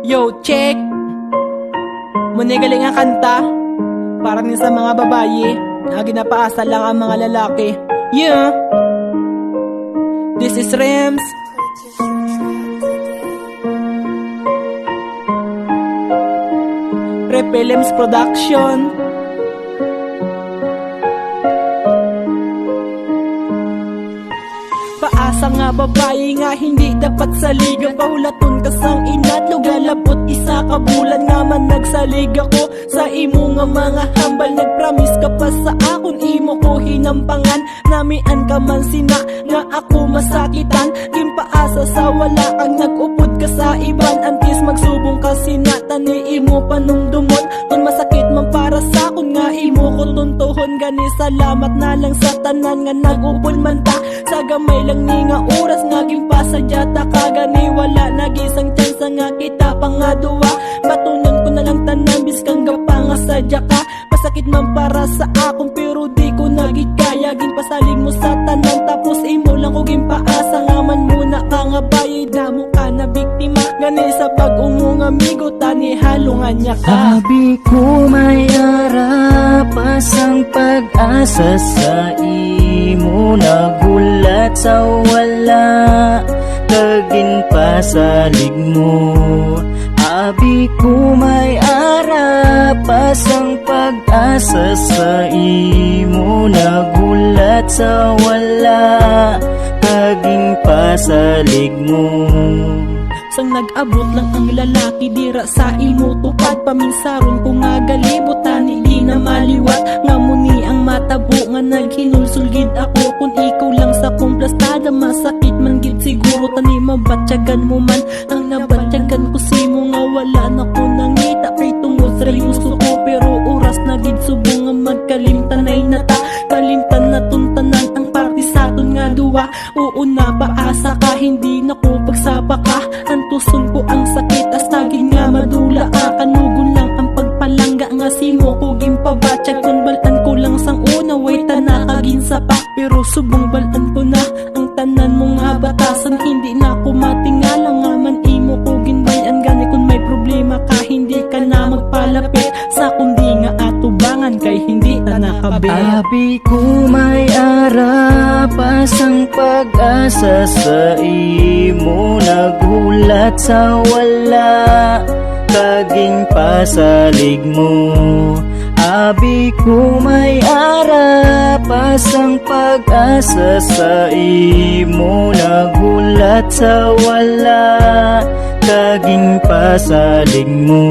Yo, check! Muna galing ang kanta para din sa mga babae na ginapaasa lang ang mga lalaki. Yeah! This is Rems. Repelems Production. Paasa nga babae nga hindi dapat saliga. Paulaton ka sang inat lugalabot isa ka bulan nga man nagsalig ako sa imo nga mga hambal. Nagpromise ka pa sa akon imo ko hinampangan. Namian ka man sina nga ako masakitan. Gimpaasa sa wala kang nag-upod ka sa iban. Antis magsubong ka sinatan ni imo panumdumon. Kung masakit man para sa akon nga imo ko tuntuhon. Gani salamat na lang sa tanan nga nag-upod man ta. Sa gamay lang ni nga oras nga gimpasadya ta ka. Gani wala nagisang tsansa nga kita pa nga duwa. Batunon ko na lang tanan biskang gapa nga sadya ka. Masakit man para sa akon pero di ko nagikaya. Ginpasalig mo sa tanan tapos imo lang ko gimpaasa. Nga man muna ka nga bayay damo ka na biktima. Gani sa pag-umong amigo tani halungan niya ka. Sabi ko may arapas ang pag-asa sa imo. Nagulat sa wala kagin pasalig mo. Abi ko may arapas ang pag-asa sa imo. Nagulat sa wala kaging pasalig mo. Sang nag-abot lang ang lalaki dira sa imo tupad. Paminsaron ko nga galibutan hindi na maliwat. Nga muni ang matabo nga naghinulsulgid ako. Kung ikaw lang sa kumplastada masakit man gid siguro. Tani mabatyagan mo man ang nabatyagan ko simo. Nga wala na ko nangita kay tungod seryoso ko. Pero oras na gid subong nga magkalimtanay na ta. Kalimtan na tuntanan ang party sa aton nga duwa. Oo na paasa ka hindi na ko pagsapa ka. Antuson ko ang sakit as tagin nga madula ka. Kanugon lang ang pagpalangga nga simo ko gimpabatyag. Kung balan ko lang sang una way tana kagin sapa. Pero subong balan ko na ang tanan mo nga batasan. Hindi na ko matingala nga man imo ko ginbayan. Gani kung may problema ka hindi ka na magpalapit sa kundi nga atubangan kay hindi ta nakabit. Abi ko may arapas ang pag-asa sa imo. Nagulat sa wala kaging pasalig mo. Abi ko may arapas ang pag-asa sa imo. Nagulat sa wala kaging pasalig mo.